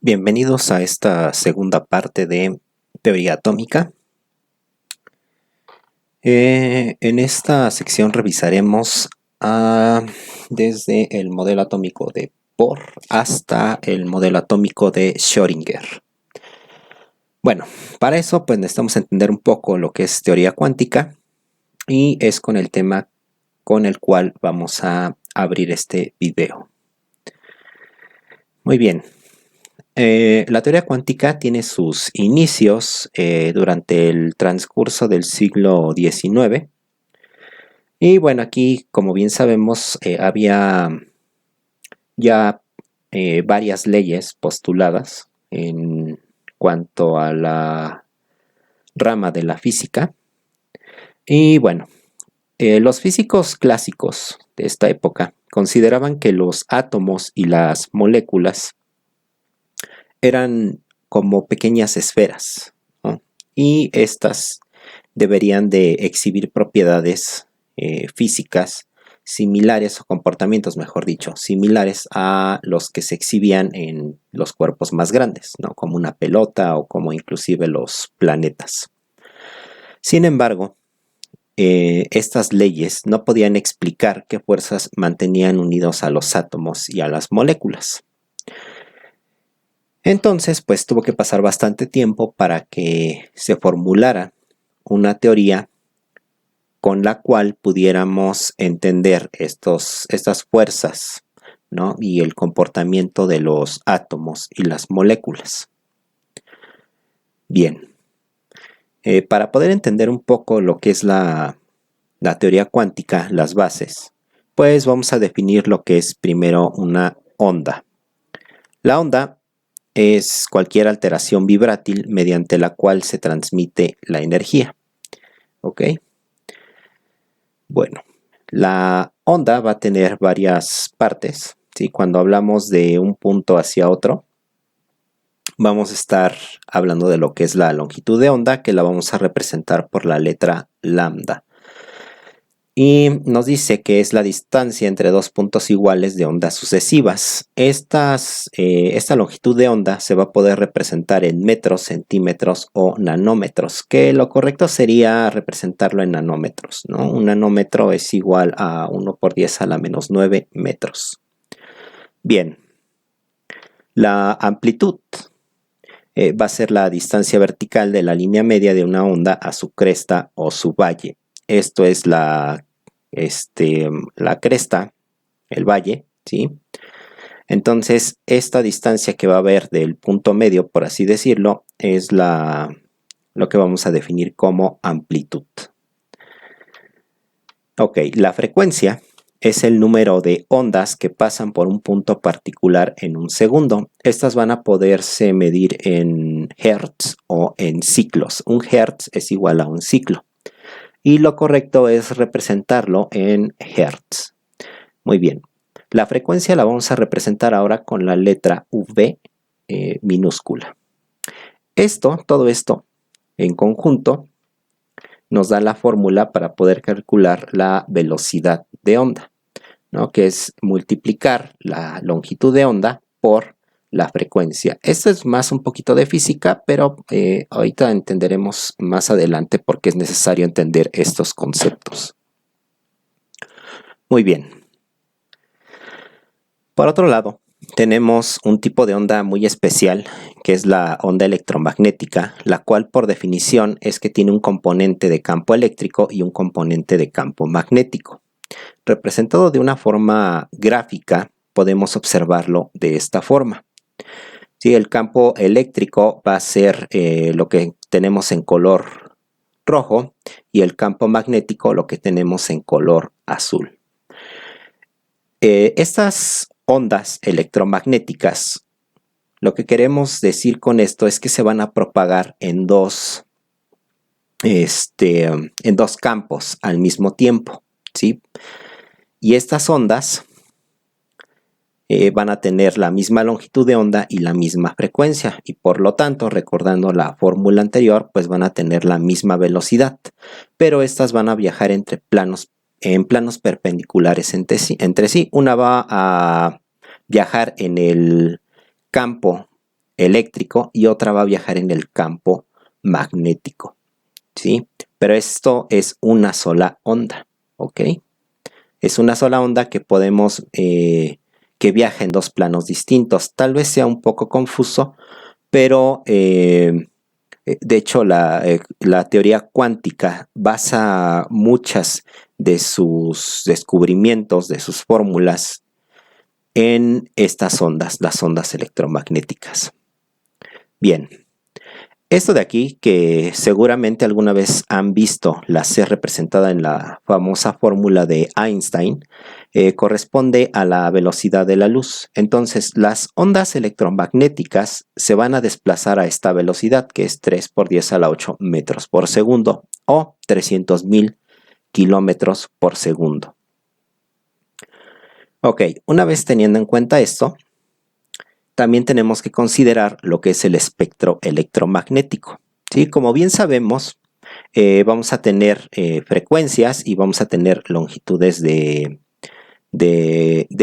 Bienvenidos a esta segunda parte de teoría atómica. En esta sección revisaremos desde el modelo atómico de Bohr hasta el modelo atómico de Schrödinger. Bueno, para eso pues necesitamos entender un poco lo que es teoría cuántica y es con el tema con el cual vamos a abrir este video. Muy bien. La teoría cuántica tiene sus inicios durante el transcurso del siglo XIX. Y bueno, aquí, como bien sabemos, había ya varias leyes postuladas en cuanto a la rama de la física. Y bueno, los físicos clásicos de esta época consideraban que los átomos y las moléculas eran como pequeñas esferas, ¿no? Y estas deberían de exhibir propiedades físicas similares o comportamientos, mejor dicho, similares a los que se exhibían en los cuerpos más grandes, ¿no? Como una pelota o como inclusive los planetas. Sin embargo, estas leyes no podían explicar qué fuerzas mantenían unidos a los átomos y a las moléculas. Entonces, pues tuvo que pasar bastante tiempo para que se formulara una teoría con la cual pudiéramos entender estas fuerzas, ¿no? Y el comportamiento de los átomos y las moléculas. Bien, para poder entender un poco lo que es la teoría cuántica, las bases, pues vamos a definir lo que es primero una onda. La onda es cualquier alteración vibrátil mediante la cual se transmite la energía. ¿Ok? Bueno, la onda va a tener varias partes, ¿sí? Cuando hablamos de un punto hacia otro, vamos a estar hablando de lo que es la longitud de onda, que la vamos a representar por la letra lambda. Y nos dice que es la distancia entre dos puntos iguales de ondas sucesivas. Esta longitud de onda se va a poder representar en metros, centímetros o nanómetros, que lo correcto sería representarlo en nanómetros, ¿no? Un nanómetro es igual a 1 por 10 a la menos 9 metros. Bien, la amplitud va a ser la distancia vertical de la línea media de una onda a su cresta o su valle. Esto es la cresta, el valle, ¿sí? Entonces, esta distancia que va a haber del punto medio, por así decirlo, es lo que vamos a definir como amplitud. Ok, la frecuencia es el número de ondas que pasan por un punto particular en un segundo. Estas van a poderse medir en hertz o en ciclos. Un hertz es igual a un ciclo. Y lo correcto es representarlo en hertz. Muy bien. La frecuencia la vamos a representar ahora con la letra V minúscula. Todo esto en conjunto nos da la fórmula para poder calcular la velocidad de onda, ¿no? Que es multiplicar la longitud de onda por la frecuencia. Esto es más un poquito de física, pero ahorita entenderemos más adelante por qué es necesario entender estos conceptos. Muy bien. Por otro lado, tenemos un tipo de onda muy especial, que es la onda electromagnética, la cual por definición es que tiene un componente de campo eléctrico y un componente de campo magnético. Representado de una forma gráfica, podemos observarlo de esta forma. Sí, el campo eléctrico va a ser lo que tenemos en color rojo y el campo magnético lo que tenemos en color azul. Estas ondas electromagnéticas, lo que queremos decir con esto es que se van a propagar en dos campos al mismo tiempo, ¿sí? Y estas ondas van a tener la misma longitud de onda y la misma frecuencia y por lo tanto, recordando la fórmula anterior, pues van a tener la misma velocidad, pero estas van a viajar en planos perpendiculares entre sí. Una va a viajar en el campo eléctrico y otra va a viajar en el campo magnético, ¿sí? Pero esto es una sola onda, ¿ok? Es una sola onda que podemos, que viaja en dos planos distintos. Tal vez sea un poco confuso, pero de hecho la teoría cuántica basa muchas de sus descubrimientos, de sus fórmulas, en estas ondas, las ondas electromagnéticas. Bien. Esto de aquí, que seguramente alguna vez han visto la C representada en la famosa fórmula de Einstein, corresponde a la velocidad de la luz. Entonces, las ondas electromagnéticas se van a desplazar a esta velocidad, que es 3 por 10 a la 8 metros por segundo, o 300.000 kilómetros por segundo. Ok, una vez teniendo en cuenta esto, también tenemos que considerar lo que es el espectro electromagnético, ¿sí? Como bien sabemos, vamos a tener frecuencias y vamos a tener longitudes de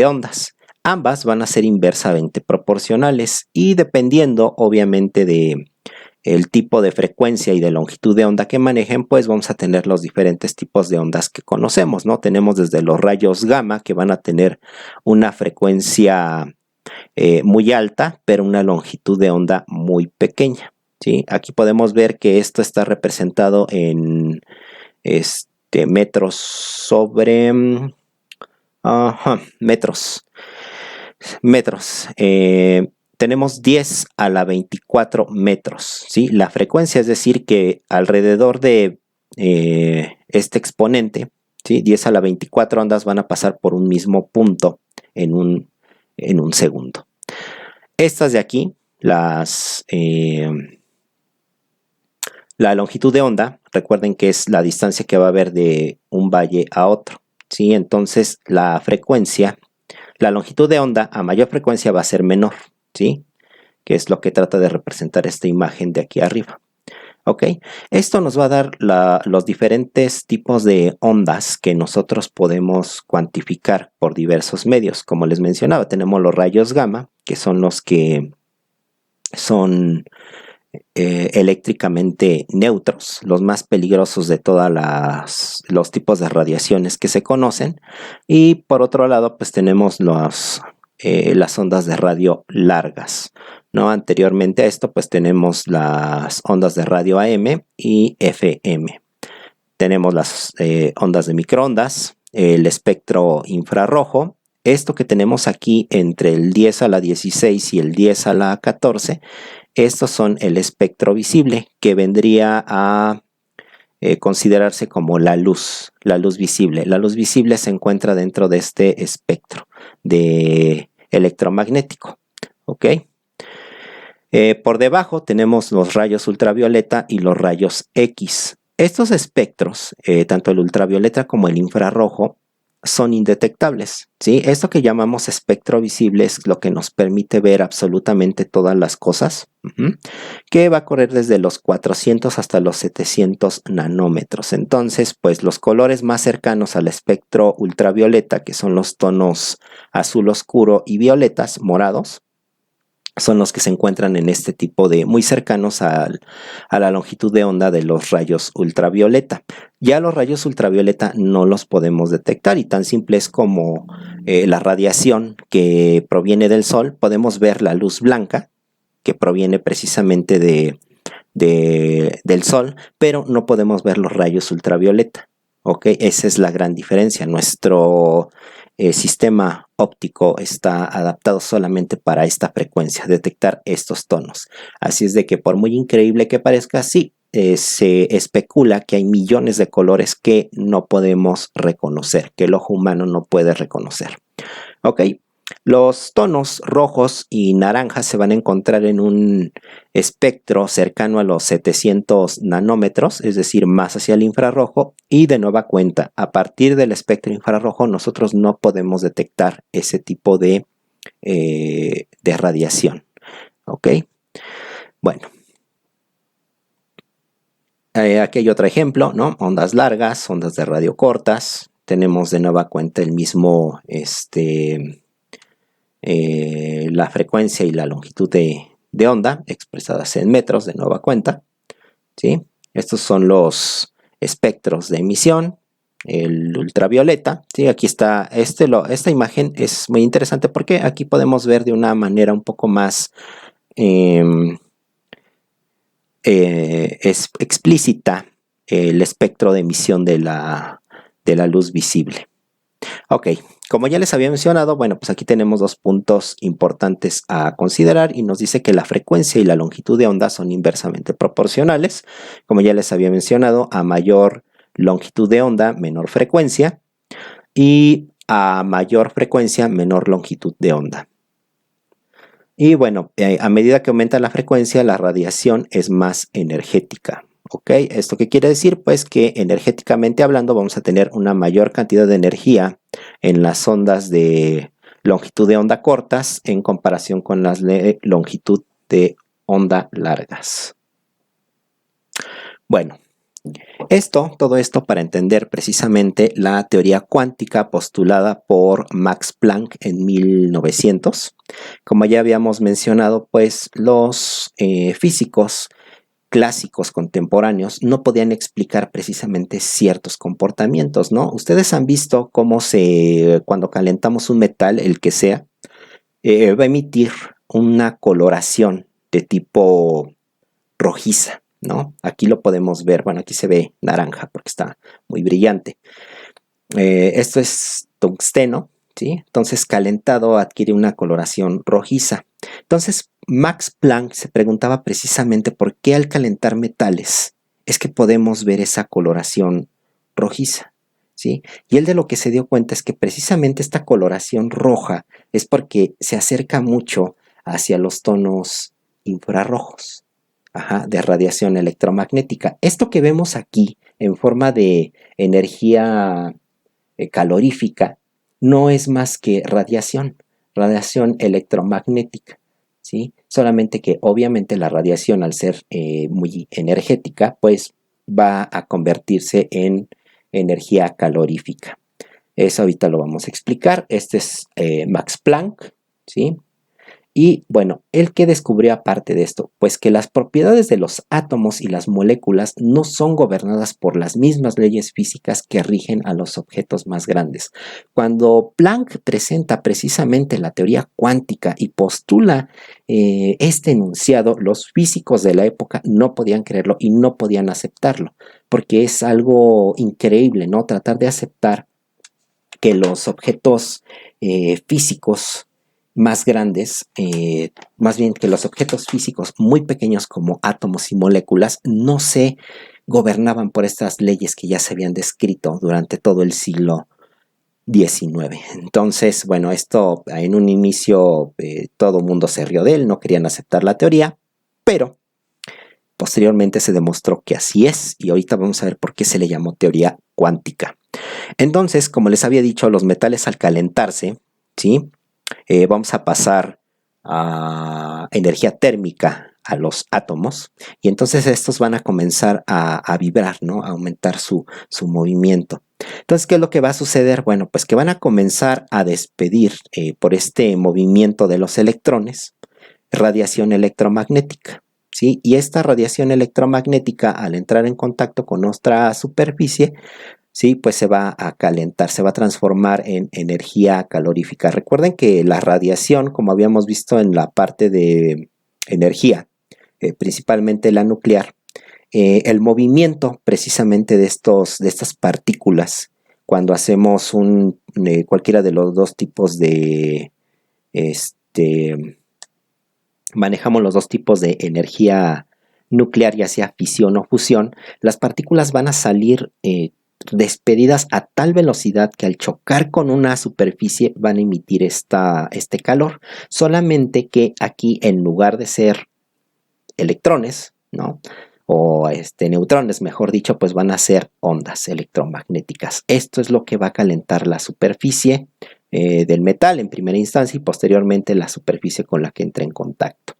ondas. Ambas van a ser inversamente proporcionales y dependiendo, obviamente, de el tipo de frecuencia y de longitud de onda que manejen, pues vamos a tener los diferentes tipos de ondas que conocemos, ¿no? Tenemos desde los rayos gamma, que van a tener una frecuencia muy alta, pero una longitud de onda muy pequeña, ¿sí? Aquí podemos ver que esto está representado en metros sobre metros. Tenemos 10 a la 24 metros, ¿sí? La frecuencia, es decir, que alrededor de este exponente, ¿sí? 10 a la 24 ondas van a pasar por un mismo punto en un segundo. Estas de aquí, la longitud de onda, recuerden que es la distancia que va a haber de un valle a otro, ¿sí? Entonces, la frecuencia, la longitud de onda a mayor frecuencia va a ser menor, ¿sí? Que es lo que trata de representar esta imagen de aquí arriba. ¿Ok? Esto nos va a dar los diferentes tipos de ondas que nosotros podemos cuantificar por diversos medios. Como les mencionaba, tenemos los rayos gamma, que son los que son eléctricamente neutros, los más peligrosos de todos los tipos de radiaciones que se conocen. Y por otro lado, pues tenemos las ondas de radio largas, ¿no? Anteriormente a esto, pues tenemos las ondas de radio AM y FM. Tenemos las ondas de microondas, el espectro infrarrojo. Esto que tenemos aquí entre el 10 a la 16 y el 10 a la 14, estos son el espectro visible, que vendría a considerarse como la luz visible. La luz visible se encuentra dentro de este espectro de electromagnético, ¿ok? Por debajo tenemos los rayos ultravioleta y los rayos X. Estos espectros, tanto el ultravioleta como el infrarrojo, son indetectables, ¿sí? Esto que llamamos espectro visible es lo que nos permite ver absolutamente todas las cosas, que va a correr desde los 400 hasta los 700 nanómetros. Entonces, pues los colores más cercanos al espectro ultravioleta, que son los tonos azul oscuro y violetas, morados, son los que se encuentran en este tipo de, muy cercanos a la longitud de onda de los rayos ultravioleta. Ya los rayos ultravioleta no los podemos detectar y tan simple es como la radiación que proviene del sol. Podemos ver la luz blanca que proviene precisamente del sol, pero no podemos ver los rayos ultravioleta. ¿Ok? Esa es la gran diferencia. Nuestro sistema óptico está adaptado solamente para esta frecuencia, detectar estos tonos. Así es de que por muy increíble que parezca, sí, se especula que hay millones de colores que no podemos reconocer, que el ojo humano no puede reconocer. ¿Ok? Los tonos rojos y naranjas se van a encontrar en un espectro cercano a los 700 nanómetros, es decir, más hacia el infrarrojo, y de nueva cuenta, a partir del espectro infrarrojo nosotros no podemos detectar ese tipo de radiación. ¿Ok? Bueno. Aquí hay otro ejemplo, ¿no? Ondas largas, ondas de radio cortas. Tenemos de nueva cuenta el mismo la frecuencia y la longitud de de onda, expresadas en metros de nueva cuenta, ¿sí? Estos son los espectros de emisión, el ultravioleta, ¿sí? Aquí está, esta imagen es muy interesante porque aquí podemos ver de una manera un poco más es explícita el espectro de emisión de la luz visible. Ok, como ya les había mencionado, bueno, pues aquí tenemos dos puntos importantes a considerar y nos dice que la frecuencia y la longitud de onda son inversamente proporcionales. Como ya les había mencionado, a mayor longitud de onda, menor frecuencia, y a mayor frecuencia, menor longitud de onda. Y bueno, a medida que aumenta la frecuencia, la radiación es más energética. ¿Ok? ¿Esto qué quiere decir? Pues que energéticamente hablando vamos a tener una mayor cantidad de energía en las ondas de longitud de onda cortas en comparación con las de longitud de onda largas. Bueno, todo esto para entender precisamente la teoría cuántica postulada por Max Planck en 1900. Como ya habíamos mencionado, pues los físicos clásicos contemporáneos no podían explicar precisamente ciertos comportamientos, ¿no? Ustedes han visto cómo cuando calentamos un metal, el que sea, va a emitir una coloración de tipo rojiza, ¿no? Aquí lo podemos ver, bueno, aquí se ve naranja porque está muy brillante. Esto es tungsteno, ¿sí? Entonces calentado adquiere una coloración rojiza. Entonces Max Planck se preguntaba precisamente por qué al calentar metales es que podemos ver esa coloración rojiza, ¿sí? Y él de lo que se dio cuenta es que precisamente esta coloración roja es porque se acerca mucho hacia los tonos infrarrojos, de radiación electromagnética. Esto que vemos aquí en forma de energía calorífica no es más que radiación electromagnética, ¿sí? Solamente que obviamente la radiación al ser muy energética pues va a convertirse en energía calorífica. Eso ahorita lo vamos a explicar. Este es Max Planck, ¿sí? Y bueno, ¿el qué descubrió aparte de esto? Pues que las propiedades de los átomos y las moléculas no son gobernadas por las mismas leyes físicas que rigen a los objetos más grandes. Cuando Planck presenta precisamente la teoría cuántica y postula este enunciado, los físicos de la época no podían creerlo y no podían aceptarlo, porque es algo increíble, ¿no? Tratar de aceptar que los objetos físicos más grandes, más bien que los objetos físicos muy pequeños como átomos y moléculas no se gobernaban por estas leyes que ya se habían descrito durante todo el siglo XIX. Entonces, bueno, esto en un inicio todo el mundo se rió de él, no querían aceptar la teoría, pero posteriormente se demostró que así es y ahorita vamos a ver por qué se le llamó teoría cuántica. Entonces, como les había dicho, los metales al calentarse, ¿sí? Vamos a pasar a energía térmica a los átomos y entonces estos van a comenzar a vibrar, ¿no? A aumentar su movimiento. Entonces, ¿qué es lo que va a suceder? Bueno, pues que van a comenzar a despedir por este movimiento de los electrones radiación electromagnética, ¿sí? Y esta radiación electromagnética al entrar en contacto con nuestra superficie, sí, pues se va a calentar, se va a transformar en energía calorífica. Recuerden que la radiación, como habíamos visto en la parte de energía, principalmente la nuclear, el movimiento precisamente de estas partículas, cuando hacemos cualquiera de los dos tipos de, manejamos los dos tipos de energía nuclear, ya sea fisión o fusión, las partículas van a salir despedidas a tal velocidad que al chocar con una superficie van a emitir este calor. Solamente que aquí en lugar de ser electrones, ¿no? O neutrones, mejor dicho, pues van a ser ondas electromagnéticas. Esto es lo que va a calentar la superficie del metal en primera instancia y posteriormente la superficie con la que entra en contacto.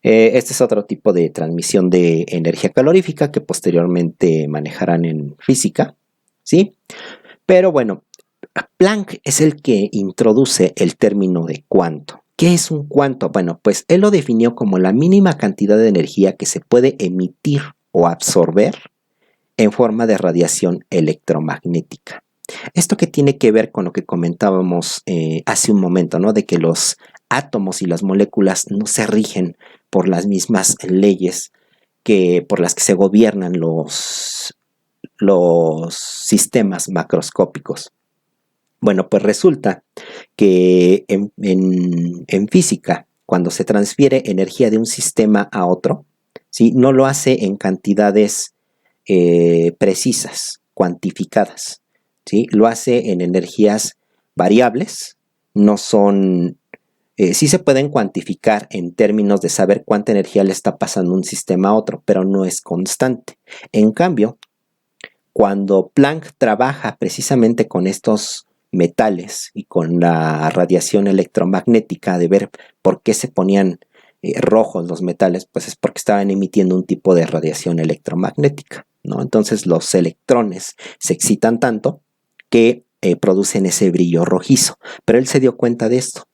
Este es otro tipo de transmisión de energía calorífica que posteriormente manejarán en física, ¿sí? Pero bueno, Planck es el que introduce el término de cuanto. ¿Qué es un cuanto? Bueno, pues él lo definió como la mínima cantidad de energía que se puede emitir o absorber en forma de radiación electromagnética. Esto que tiene que ver con lo que comentábamos hace un momento, ¿no? De que los átomos y las moléculas no se rigen por las mismas leyes por las que se gobiernan los sistemas macroscópicos. Bueno, pues resulta que en física, cuando se transfiere energía de un sistema a otro, ¿sí? No lo hace en cantidades precisas, cuantificadas, ¿sí? Lo hace en energías variables, no son, sí se pueden cuantificar en términos de saber cuánta energía le está pasando un sistema a otro, pero no es constante. En cambio, cuando Planck trabaja precisamente con estos metales y con la radiación electromagnética de ver por qué se ponían rojos los metales, pues es porque estaban emitiendo un tipo de radiación electromagnética, ¿no? Entonces los electrones se excitan tanto que producen ese brillo rojizo. Pero él se dio cuenta de esto,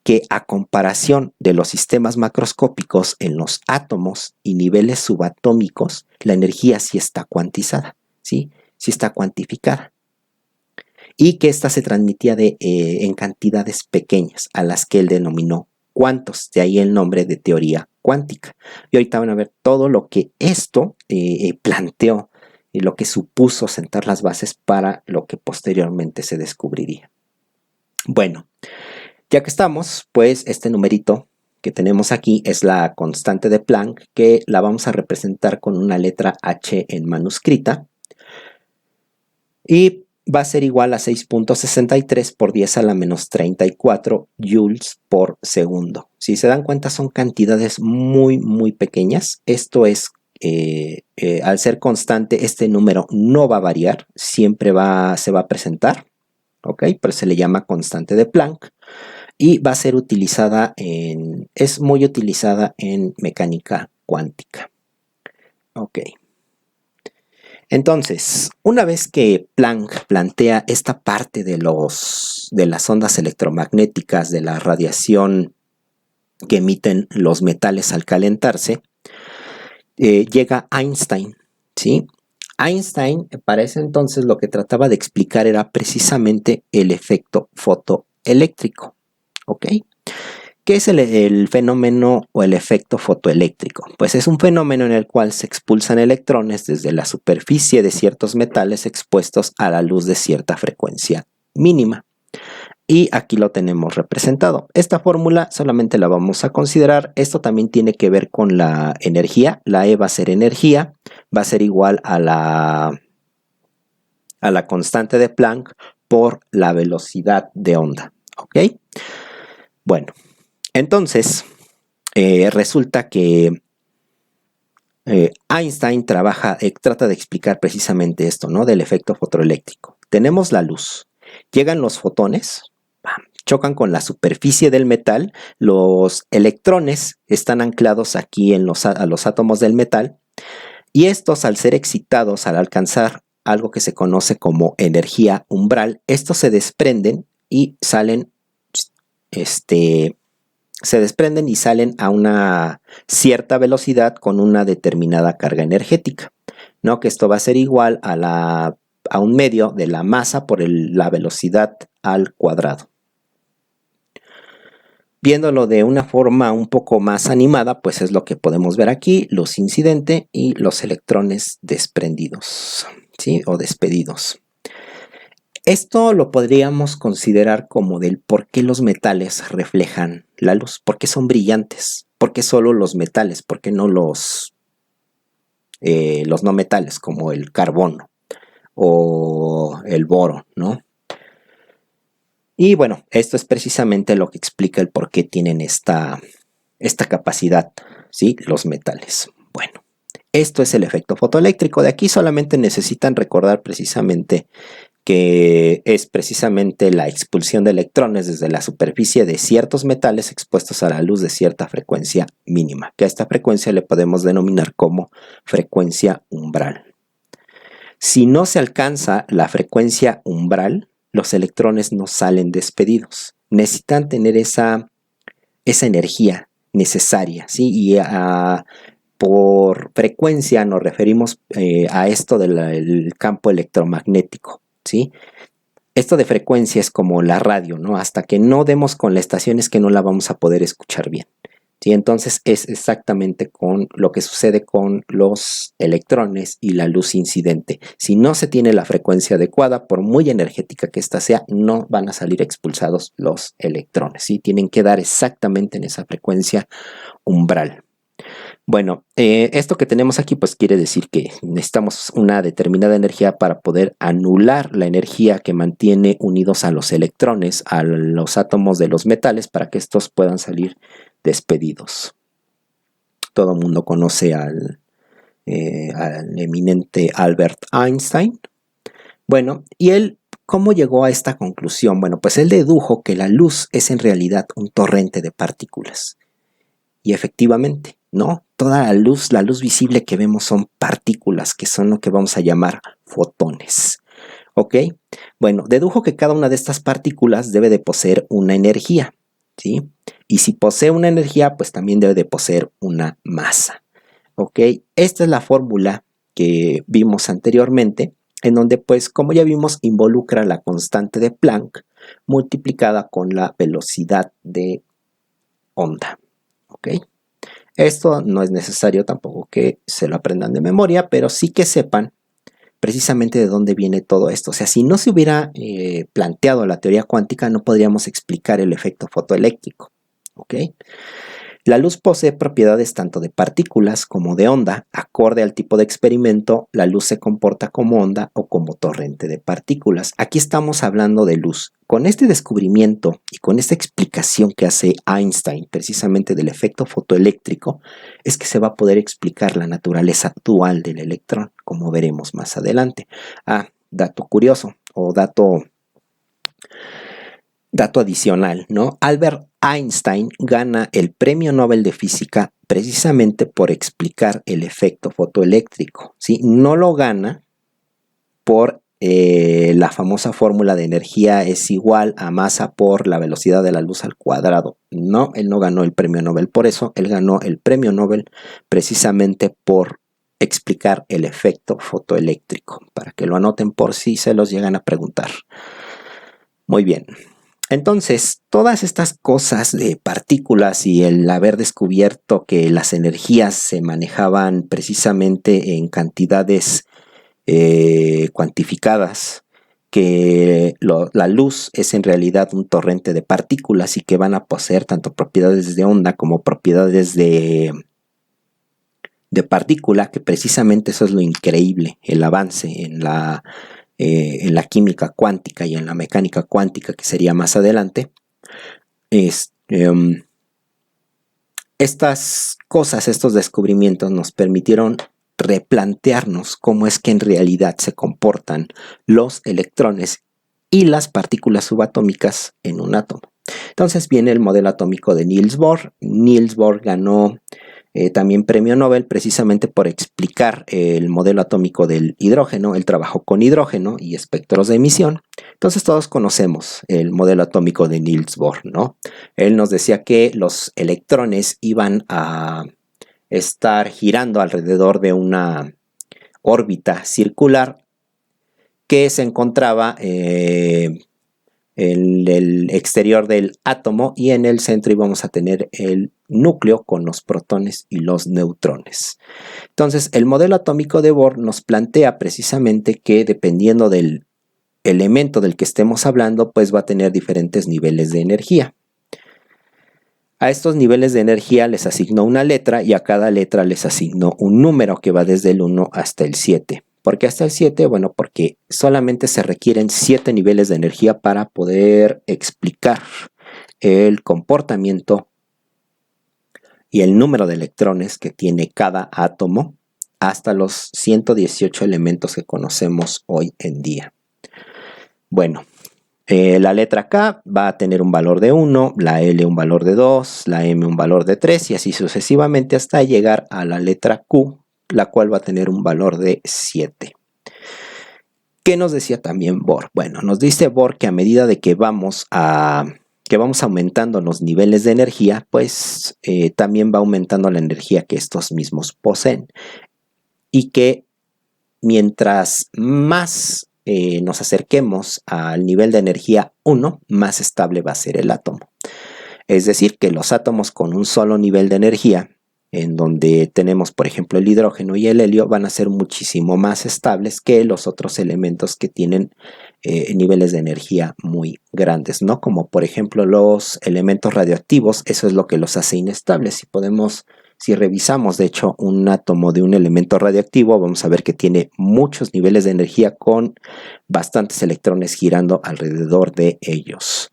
que a comparación de los sistemas macroscópicos en los átomos y niveles subatómicos, la energía sí está cuantizada, ¿sí? Sí está cuantificada. Y que ésta se transmitía en cantidades pequeñas, a las que él denominó cuantos, de ahí el nombre de teoría cuántica. Y ahorita van a ver todo lo que esto planteó y lo que supuso sentar las bases para lo que posteriormente se descubriría. Bueno, ya que estamos, pues este numerito que tenemos aquí es la constante de Planck, que la vamos a representar con una letra H en manuscrita. Y va a ser igual a 6.63 por 10 a la menos 34 joules por segundo. Si se dan cuenta, son cantidades muy, muy pequeñas. Esto es, al ser constante, este número no va a variar, siempre se va a presentar, ¿ok? Pero se le llama constante de Planck y va a ser utilizada es muy utilizada en mecánica cuántica. Ok. Entonces, una vez que Planck plantea esta parte de las ondas electromagnéticas, de la radiación que emiten los metales al calentarse, llega Einstein, ¿sí? Einstein, para ese entonces, lo que trataba de explicar era precisamente el efecto fotoeléctrico, ¿ok? ¿Qué es el fenómeno o el efecto fotoeléctrico? Pues es un fenómeno en el cual se expulsan electrones desde la superficie de ciertos metales expuestos a la luz de cierta frecuencia mínima. Y aquí lo tenemos representado. Esta fórmula solamente la vamos a considerar. Esto también tiene que ver con la energía. La E va a ser energía, va a ser igual a la constante de Planck por la velocidad de onda. ¿Ok? Bueno. Entonces, resulta que Einstein trata de explicar precisamente esto, ¿no? Del efecto fotoeléctrico. Tenemos la luz, llegan los fotones, chocan con la superficie del metal, los electrones están anclados aquí a los átomos del metal, y estos, al ser excitados, al alcanzar algo que se conoce como energía umbral, estos se desprenden y salen a una cierta velocidad con una determinada carga energética, ¿no? Que esto va a ser igual a un medio de la masa por la velocidad al cuadrado. Viéndolo de una forma un poco más animada, pues es lo que podemos ver aquí, luz incidente y los electrones desprendidos, ¿sí? O despedidos. Esto lo podríamos considerar como del por qué los metales reflejan la luz, por qué son brillantes, por qué solo los metales, por qué no los no metales como el carbono o el boro, ¿no? Y bueno, esto es precisamente lo que explica el por qué tienen esta capacidad, ¿sí? Los metales. Bueno, esto es el efecto fotoeléctrico. De aquí solamente necesitan recordar precisamente que es precisamente la expulsión de electrones desde la superficie de ciertos metales expuestos a la luz de cierta frecuencia mínima, que a esta frecuencia le podemos denominar como frecuencia umbral. Si no se alcanza la frecuencia umbral, los electrones no salen despedidos. Necesitan tener esa esa energía necesaria, ¿sí? Y por frecuencia nos referimos a esto del campo electromagnético, ¿sí? Esto de frecuencia es como la radio, ¿no? Hasta que no demos con la estación es que no la vamos a poder escuchar bien. ¿Sí? Entonces es exactamente con lo que sucede con los electrones y la luz incidente. Si no se tiene la frecuencia adecuada, por muy energética que ésta sea, no van a salir expulsados los electrones. ¿Sí? Tienen que dar exactamente en esa frecuencia umbral. Bueno, esto que tenemos aquí pues quiere decir que necesitamos una determinada energía para poder anular la energía que mantiene unidos a los electrones, a los átomos de los metales, para que estos puedan salir despedidos. Todo el mundo conoce al eminente Albert Einstein. Bueno, y él, ¿cómo llegó a esta conclusión? Bueno, pues él dedujo que la luz es en realidad un torrente de partículas. Y efectivamente, ¿no? Toda la luz visible que vemos son partículas, que son lo que vamos a llamar fotones. ¿Ok? Bueno, dedujo que cada una de estas partículas debe de poseer una energía, ¿sí? Y si posee una energía, pues también debe de poseer una masa. ¿Ok? Esta es la fórmula que vimos anteriormente, en donde, pues, como ya vimos, involucra la constante de Planck multiplicada con la velocidad de onda. ¿Ok? Esto no es necesario tampoco que se lo aprendan de memoria, pero sí que sepan precisamente de dónde viene todo esto. O sea, si no se hubiera planteado la teoría cuántica, no podríamos explicar el efecto fotoeléctrico. ¿Ok? La luz posee propiedades tanto de partículas como de onda. Acorde al tipo de experimento, la luz se comporta como onda o como torrente de partículas. Aquí estamos hablando de luz. Con este descubrimiento y con esta explicación que hace Einstein precisamente del efecto fotoeléctrico, es que se va a poder explicar la naturaleza dual del electrón, como veremos más adelante. Dato curioso o dato adicional, ¿no? Albert Einstein gana el Premio Nobel de Física precisamente por explicar el efecto fotoeléctrico, ¿sí? No lo gana por la famosa fórmula de energía es igual a masa por la velocidad de la luz al cuadrado. No, él no ganó el Premio Nobel por eso, él ganó el Premio Nobel precisamente por explicar el efecto fotoeléctrico, para que lo anoten por si se los llegan a preguntar. Muy bien. Entonces, todas estas cosas de partículas y el haber descubierto que las energías se manejaban precisamente en cantidades cuantificadas, que la luz es en realidad un torrente de partículas y que van a poseer tanto propiedades de onda como propiedades de partícula, que precisamente eso es lo increíble, el avance en la química cuántica y en la mecánica cuántica, que sería más adelante. Estas cosas, estos descubrimientos nos permitieron replantearnos cómo es que en realidad se comportan los electrones y las partículas subatómicas en un átomo. Entonces viene el modelo atómico de Niels Bohr. Niels Bohr ganó también premio Nobel precisamente por explicar el modelo atómico del hidrógeno. Él trabajó con hidrógeno y espectros de emisión. Entonces todos conocemos el modelo atómico de Niels Bohr, ¿no? Él nos decía que los electrones iban a estar girando alrededor de una órbita circular que se encontraba en el exterior del átomo, y en el centro íbamos a tener el núcleo con los protones y los neutrones. Entonces, el modelo atómico de Bohr nos plantea precisamente que dependiendo del elemento del que estemos hablando, pues va a tener diferentes niveles de energía. A estos niveles de energía les asignó una letra y a cada letra les asignó un número que va desde el 1 hasta el 7. ¿Por qué hasta el 7? Bueno, porque solamente se requieren 7 niveles de energía para poder explicar el comportamiento y el número de electrones que tiene cada átomo hasta los 118 elementos que conocemos hoy en día. Bueno, la letra K va a tener un valor de 1, la L un valor de 2, la M un valor de 3 y así sucesivamente hasta llegar a la letra Q, la cual va a tener un valor de 7. ¿Qué nos decía también Bohr? Bueno, nos dice Bohr que a medida de que vamos a que vamos aumentando los niveles de energía, pues también va aumentando la energía que estos mismos poseen. Y que mientras más nos acerquemos al nivel de energía 1, más estable va a ser el átomo. Es decir, que los átomos con un solo nivel de energía, en donde tenemos, por ejemplo, el hidrógeno y el helio, van a ser muchísimo más estables que los otros elementos que tienen niveles de energía muy grandes, ¿no? Como por ejemplo los elementos radioactivos, eso es lo que los hace inestables. Si revisamos, de hecho, un átomo de un elemento radioactivo, vamos a ver que tiene muchos niveles de energía con bastantes electrones girando alrededor de ellos.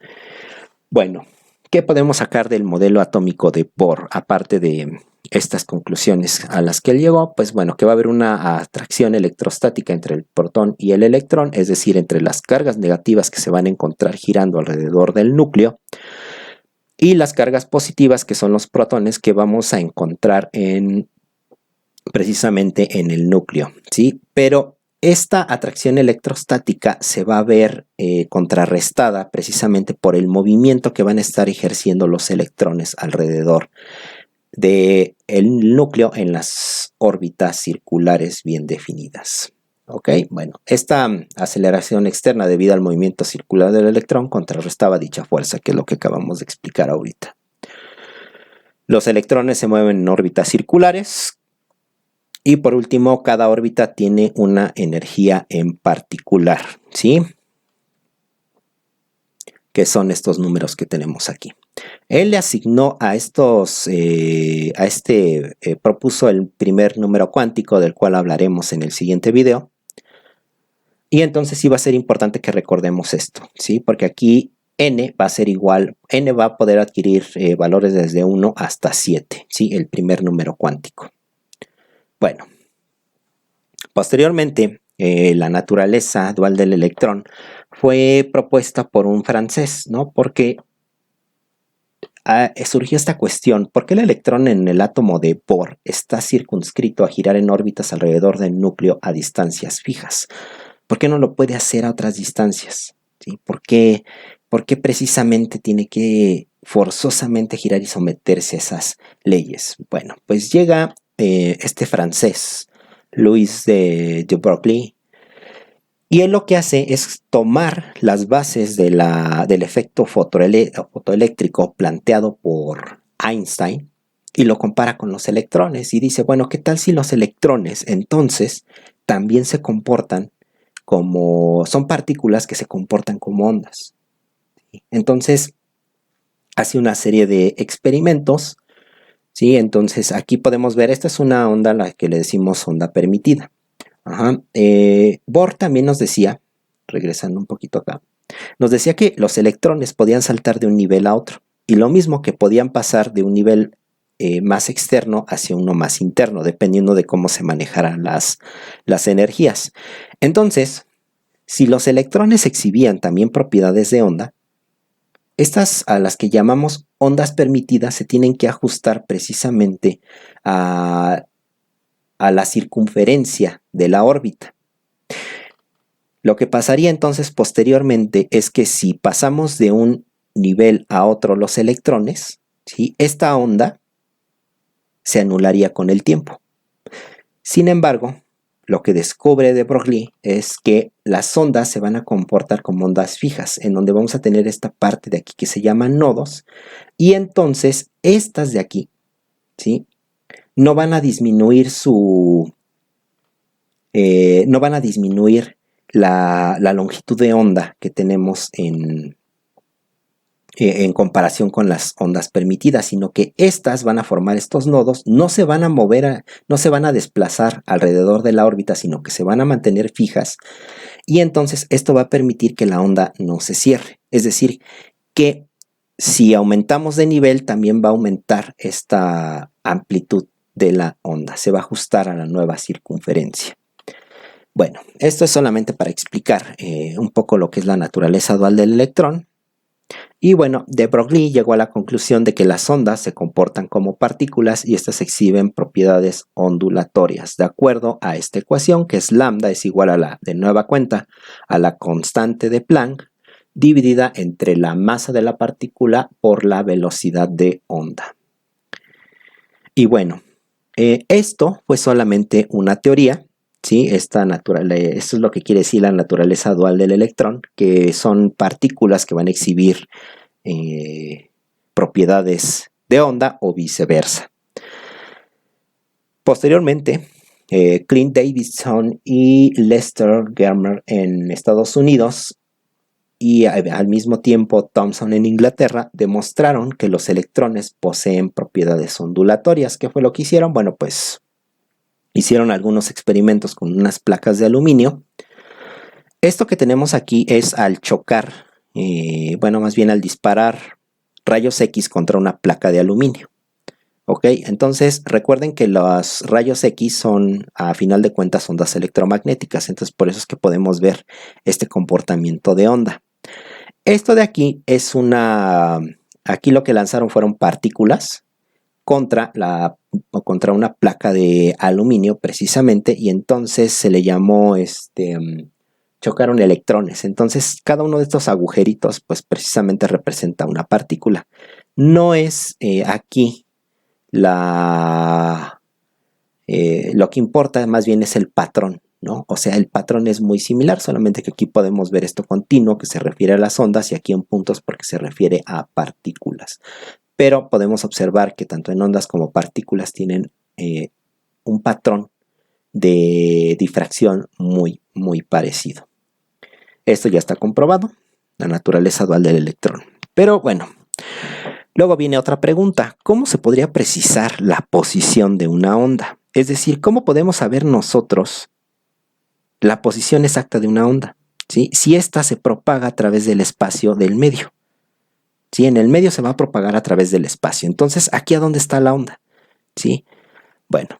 Bueno, ¿qué podemos sacar del modelo atómico de Bohr, aparte de estas conclusiones a las que él llegó? Pues bueno, que va a haber una atracción electrostática entre el protón y el electrón, es decir, entre las cargas negativas que se van a encontrar girando alrededor del núcleo y las cargas positivas, que son los protones, que vamos a encontrar precisamente en el núcleo, ¿sí? Pero esta atracción electrostática se va a ver contrarrestada precisamente por el movimiento que van a estar ejerciendo los electrones alrededor del núcleo en las órbitas circulares bien definidas. ¿Ok? Bueno, esta aceleración externa debido al movimiento circular del electrón contrarrestaba dicha fuerza, que es lo que acabamos de explicar ahorita. Los electrones se mueven en órbitas circulares. Y por último, cada órbita tiene una energía en particular, ¿sí? Que son estos números que tenemos aquí. Él le asignó a propuso el primer número cuántico, del cual hablaremos en el siguiente video. Y entonces sí va a ser importante que recordemos esto, ¿sí? Porque aquí n va a ser igual, n va a poder adquirir valores desde 1 hasta 7, ¿sí? El primer número cuántico. Bueno. Posteriormente, la naturaleza dual del electrón fue propuesta por un francés, ¿no? Porque surgió esta cuestión: ¿por qué el electrón en el átomo de Bohr está circunscrito a girar en órbitas alrededor del núcleo a distancias fijas? ¿Por qué no lo puede hacer a otras distancias? ¿Sí? ¿Por qué precisamente tiene que forzosamente girar y someterse a esas leyes? Bueno, pues llega este francés, Louis de Broglie, y él lo que hace es tomar las bases del efecto fotoeléctrico planteado por Einstein y lo compara con los electrones y dice, bueno, ¿qué tal si los electrones entonces también se comportan son partículas que se comportan como ondas? Entonces hace una serie de experimentos, ¿sí? Entonces aquí podemos ver, esta es una onda a la que le decimos onda permitida. Bohr también nos decía, regresando un poquito acá, nos decía que los electrones podían saltar de un nivel a otro, y lo mismo que podían pasar de un nivel más externo hacia uno más interno, dependiendo de cómo se manejaran las energías. Entonces, si los electrones exhibían también propiedades de onda, estas, a las que llamamos ondas permitidas, se tienen que ajustar precisamente a la circunferencia de la órbita. Lo que pasaría entonces posteriormente es que si pasamos de un nivel a otro los electrones, ¿sí?, esta onda se anularía con el tiempo. Sin embargo, lo que descubre de Broglie es que las ondas se van a comportar como ondas fijas, en donde vamos a tener esta parte de aquí que se llaman nodos, y entonces estas de aquí, ¿sí?, no van a disminuir la longitud de onda que tenemos en comparación con las ondas permitidas, sino que estas van a formar estos nodos, no se van a mover, no se van a desplazar alrededor de la órbita, sino que se van a mantener fijas, y entonces esto va a permitir que la onda no se cierre. Es decir, que si aumentamos de nivel, también va a aumentar esta amplitud de la onda, se va a ajustar a la nueva circunferencia. Bueno, esto es solamente para explicar un poco lo que es la naturaleza dual del electrón. Y bueno, de Broglie llegó a la conclusión de que las ondas se comportan como partículas y estas exhiben propiedades ondulatorias, de acuerdo a esta ecuación, que es lambda es igual a de nueva cuenta, a la constante de Planck, dividida entre la masa de la partícula por la velocidad de onda. Y bueno, esto fue solamente una teoría, ¿sí? Esto es lo que quiere decir la naturaleza dual del electrón, que son partículas que van a exhibir propiedades de onda o viceversa. Posteriormente, Clint Davidson y Lester Germer en Estados Unidos y al mismo tiempo Thomson en Inglaterra demostraron que los electrones poseen propiedades ondulatorias. ¿Qué fue lo que hicieron? Bueno, pues hicieron algunos experimentos con unas placas de aluminio. Esto que tenemos aquí es al chocar, más bien al disparar rayos X contra una placa de aluminio. Ok, entonces recuerden que los rayos X son, a final de cuentas, ondas electromagnéticas. Entonces por eso es que podemos ver este comportamiento de onda. Esto de aquí es aquí lo que lanzaron fueron partículas contra una placa de aluminio precisamente, y entonces se le llamó chocaron electrones. Entonces cada uno de estos agujeritos pues precisamente representa una partícula. No es aquí lo que importa, más bien es el patrón, ¿no? O sea, el patrón es muy similar, solamente que aquí podemos ver esto continuo que se refiere a las ondas y aquí en puntos porque se refiere a partículas. Pero podemos observar que tanto en ondas como partículas tienen un patrón de difracción muy, muy parecido. Esto ya está comprobado, la naturaleza dual del electrón. Pero bueno, luego viene otra pregunta. ¿Cómo se podría precisar la posición de una onda? Es decir, ¿cómo podemos saber nosotros la posición exacta de una onda? ¿Sí? Si ésta se propaga a través del espacio del medio. ¿Sí? En el medio se va a propagar a través del espacio. Entonces, ¿aquí a dónde está la onda? ¿Sí? Bueno,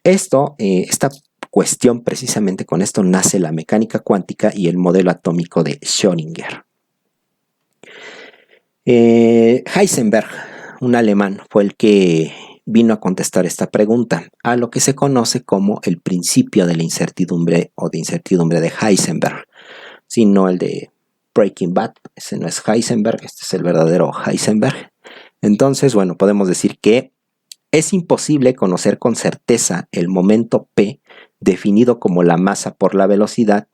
esta cuestión, precisamente con esto nace la mecánica cuántica y el modelo atómico de Schrödinger. Heisenberg, un alemán, fue el que vino a contestar esta pregunta, a lo que se conoce como el principio de la incertidumbre o de incertidumbre de Heisenberg, sino el de Breaking Bad. Ese no es Heisenberg, este es el verdadero Heisenberg. Entonces, bueno, podemos decir que es imposible conocer con certeza el momento P, definido como la masa por la velocidad,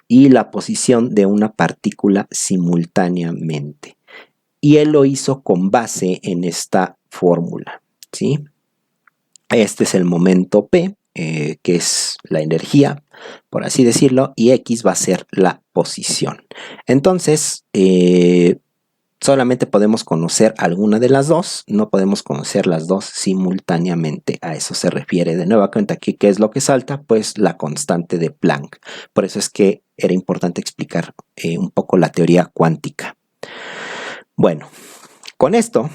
y la posición de una partícula simultáneamente. Y él lo hizo con base en esta fórmula, ¿sí? Este es el momento P, que es la energía, por así decirlo, y X va a ser la posición. Entonces, solamente podemos conocer alguna de las dos, no podemos conocer las dos simultáneamente. A eso se refiere. De nueva cuenta aquí, ¿qué es lo que salta? Pues la constante de Planck. Por eso es que era importante explicar un poco la teoría cuántica. Bueno, con esto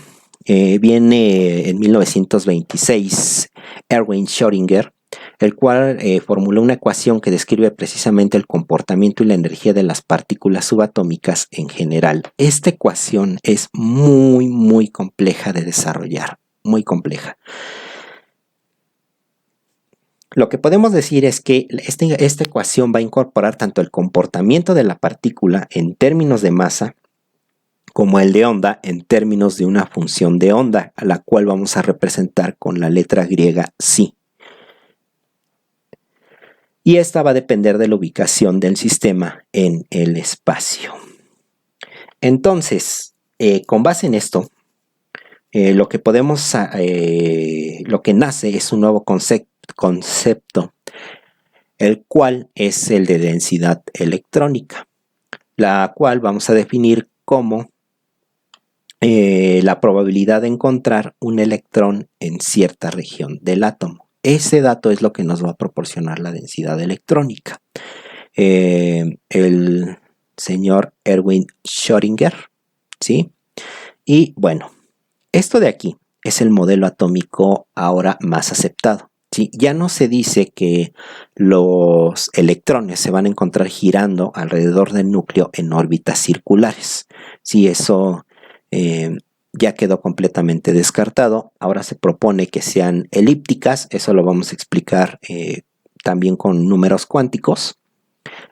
viene en 1926 Erwin Schrödinger, el cual formuló una ecuación que describe precisamente el comportamiento y la energía de las partículas subatómicas en general. Esta ecuación es muy, muy compleja de desarrollar, muy compleja. Lo que podemos decir es que esta ecuación va a incorporar tanto el comportamiento de la partícula en términos de masa, como el de onda en términos de una función de onda, a la cual vamos a representar con la letra griega psi. Y esta va a depender de la ubicación del sistema en el espacio. Entonces, con base en esto, lo que nace es un nuevo concepto, el cual es el de densidad electrónica, la cual vamos a definir como la probabilidad de encontrar un electrón en cierta región del átomo. Ese dato es lo que nos va a proporcionar la densidad electrónica. El señor Erwin Schrödinger, ¿sí? Y bueno, esto de aquí es el modelo atómico ahora más aceptado, ¿sí? Ya no se dice que los electrones se van a encontrar girando alrededor del núcleo en órbitas circulares. Sí, eso ya quedó completamente descartado. Ahora se propone que sean elípticas. Eso lo vamos a explicar también con números cuánticos.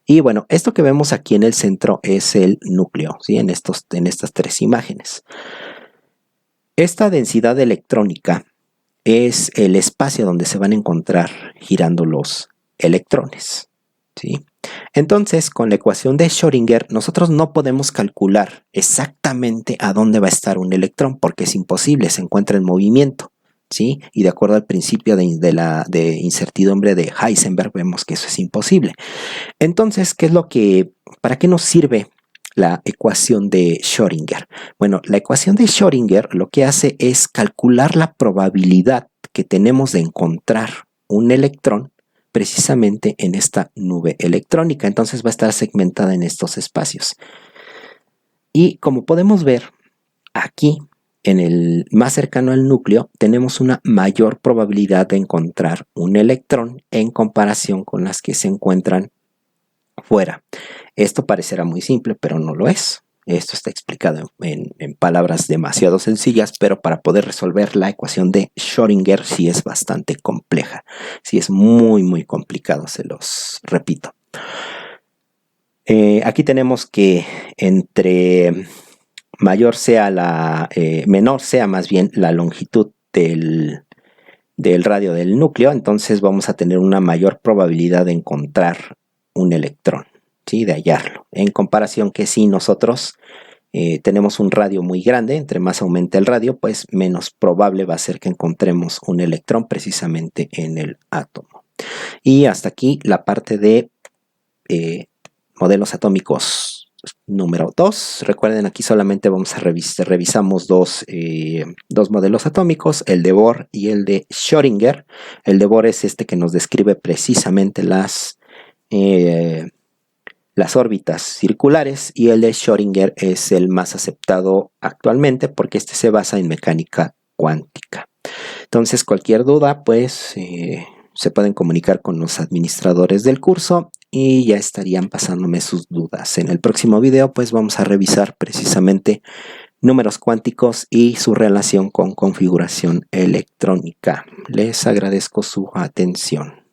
Y bueno, esto que vemos aquí en el centro es el núcleo, ¿sí? En estas tres imágenes. Esta densidad electrónica es el espacio donde se van a encontrar girando los electrones, ¿sí? Entonces, con la ecuación de Schrödinger, nosotros no podemos calcular exactamente a dónde va a estar un electrón, porque es imposible, se encuentra en movimiento, ¿sí? Y de acuerdo al principio de incertidumbre de Heisenberg, vemos que eso es imposible. Entonces, ¿para qué nos sirve la ecuación de Schrödinger? Bueno, la ecuación de Schrödinger lo que hace es calcular la probabilidad que tenemos de encontrar un electrón precisamente en esta nube electrónica. Entonces va a estar segmentada en estos espacios. Y como podemos ver aquí, en el más cercano al núcleo, tenemos una mayor probabilidad de encontrar un electrón en comparación con las que se encuentran fuera. Esto parecerá muy simple, pero no lo es. Esto está explicado en palabras demasiado sencillas, pero para poder resolver la ecuación de Schrödinger sí es bastante compleja. Sí es muy complicado, se los repito. Aquí tenemos que entre menor sea más bien la longitud del radio del núcleo, entonces vamos a tener una mayor probabilidad de encontrar un electrón, ¿sí? De hallarlo, en comparación que si nosotros tenemos un radio muy grande, entre más aumente el radio, pues menos probable va a ser que encontremos un electrón precisamente en el átomo. Y hasta aquí la parte de modelos atómicos número 2. Recuerden, aquí solamente revisamos dos modelos atómicos, el de Bohr y el de Schrödinger. El de Bohr es este que nos describe precisamente las órbitas circulares, y el de Schrödinger es el más aceptado actualmente porque este se basa en mecánica cuántica. Entonces, cualquier duda, pues se pueden comunicar con los administradores del curso y ya estarían pasándome sus dudas. En el próximo video, pues vamos a revisar precisamente números cuánticos y su relación con configuración electrónica. Les agradezco su atención.